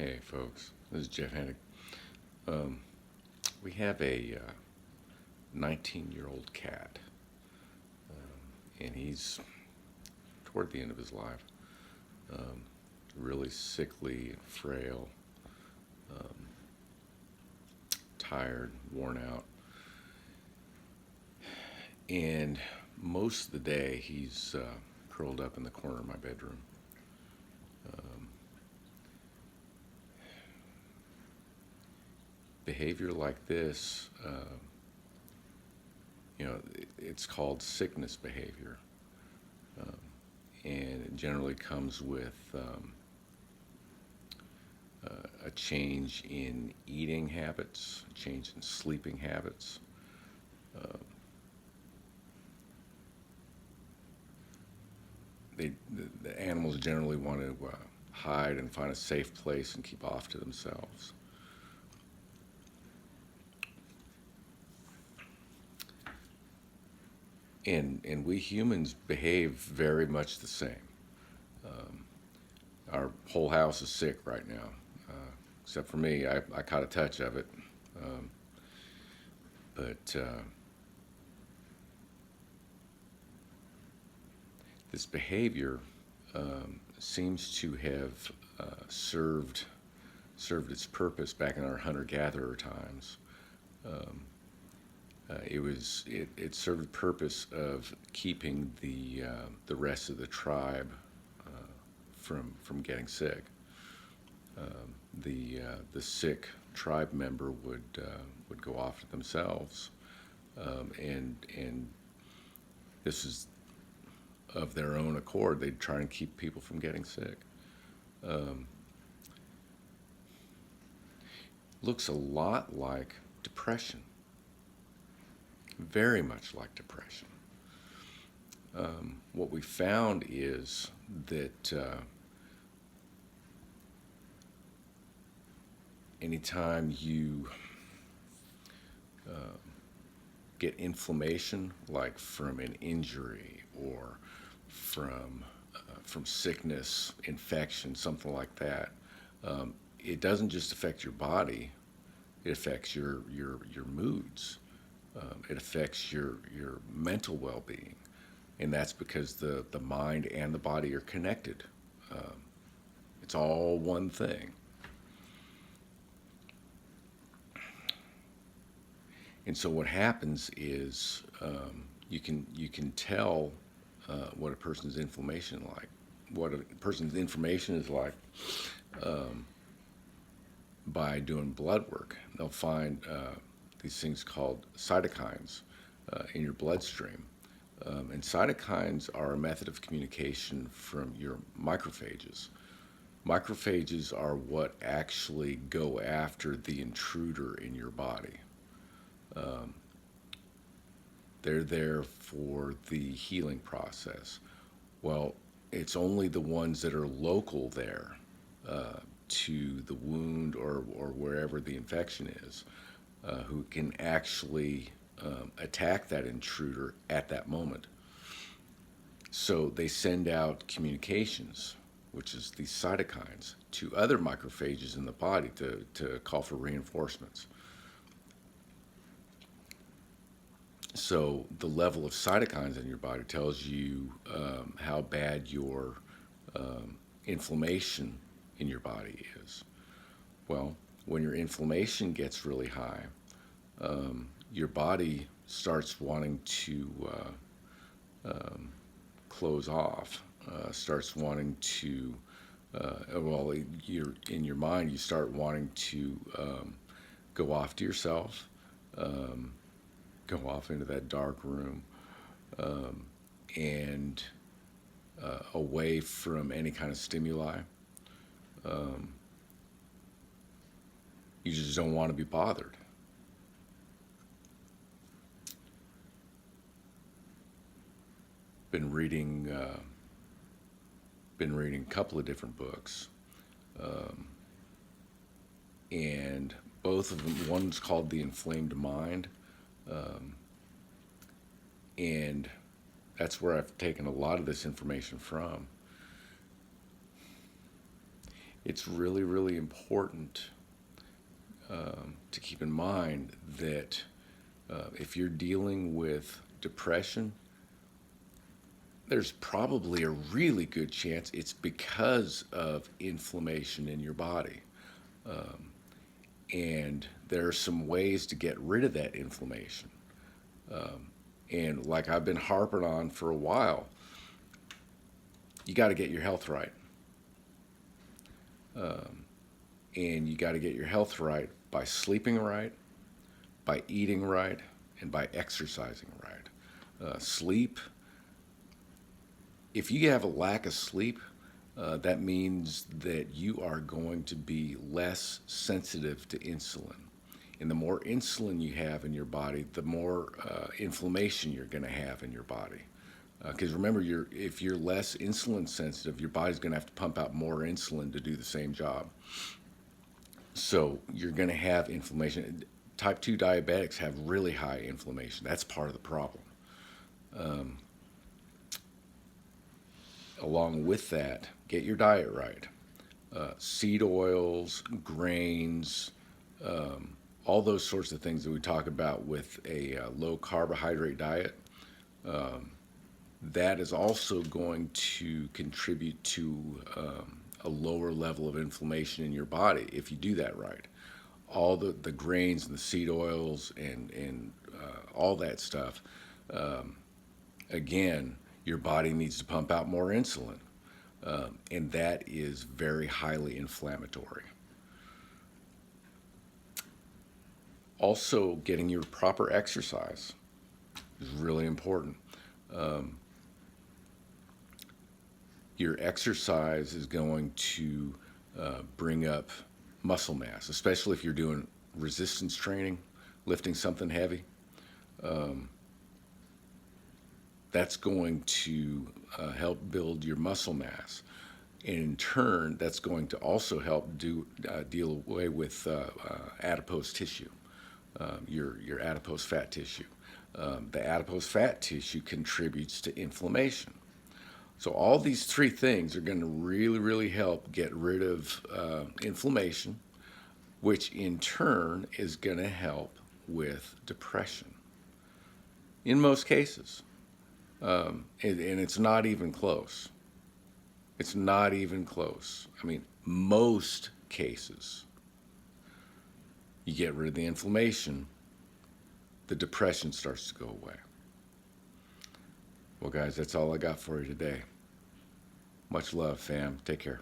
Hey, folks. This is Jeff Hennick. Um, we have a 19-year-old cat, and he's toward the end of his life. Um, really sickly and frail, um, tired, worn out. And most of the day, he's curled up in the corner of my bedroom. Um, Behavior like this, it's called sickness behavior. Um, and it generally comes with a change in eating habits, a change in sleeping habits. Uh, the animals generally want to hide and find a safe place and keep off to themselves. And we humans behave very much the same. Um, our whole house is sick right now, except for me. I caught a touch of it. Um, but this behavior seems to have served its purpose back in our hunter-gatherer times. Um, it served the purpose of keeping the rest of the tribe from getting sick. The sick tribe member would go off to themselves, and this is of their own accord. They'd try and keep people from getting sick. Um, Looks a lot like depression, very much like depression. What we found is that anytime you uh, get inflammation, like from an injury or from sickness, infection, something like that, it doesn't just affect your body; it affects your moods. It affects your mental well-being, and that's because the mind and the body are connected. Um, it's all one thing. And so what happens is you can tell what a person's inflammation like, what a person's information is like, um, by doing blood work. They'll find these things called cytokines in your bloodstream. And cytokines are a method of communication from your macrophages. Macrophages are what actually go after the intruder in your body. Um, they're there for the healing process. Well, it's only the ones that are local there uh, to the wound or wherever the infection is who can actually attack that intruder at that moment. So they send out communications, which is these cytokines, to other macrophages in the body to call for reinforcements. So the level of cytokines in your body tells you how bad your inflammation in your body is. Well, when your inflammation gets really high, your body starts wanting to close off, starts wanting to, well, you're in your mind, you start wanting to go off to yourself, um, go off into that dark room, um, and away from any kind of stimuli. Um, you just don't want to be bothered. Been reading, been reading a couple of different books, um, and both of them. One's called The Inflamed Mind, um, and that's where I've taken a lot of this information from. it's really, really important to keep in mind that if you're dealing with depression, there's probably a really good chance it's because of inflammation in your body. And there are some ways to get rid of that inflammation. And like I've been harping on for a while, you got to get your health right. And you got to get your health right by sleeping right, by eating right, and by exercising right. Sleep, if you have a lack of sleep, that means that you are going to be less sensitive to insulin. And the more insulin you have in your body, the more inflammation you're going to have in your body. Because remember, if you're less insulin sensitive, your body's going to have to pump out more insulin to do the same job. So you're going to have inflammation. Type 2 diabetics have really high inflammation. That's part of the problem. Along with that, get your diet right. Seed oils, grains, all those sorts of things that we talk about with a low carbohydrate diet. That is also going to contribute to a lower level of inflammation in your body if you do that right. All the grains and the seed oils and all that stuff, again, your body needs to pump out more insulin, and that is very highly inflammatory. Also, getting your proper exercise is really important. Your exercise is going to bring up muscle mass, especially if you're doing resistance training, lifting something heavy. That's going to help build your muscle mass. And in turn, that's going to also help deal away with adipose tissue, your adipose fat tissue. The adipose fat tissue contributes to inflammation. So all these three things are going to really, really help get rid of inflammation, which in turn is going to help with depression in most cases. And it's not even close. It's not even close. I mean, most cases, you get rid of the inflammation, the depression starts to go away. Well, guys, that's all I got for you today. Much love, fam. Take care.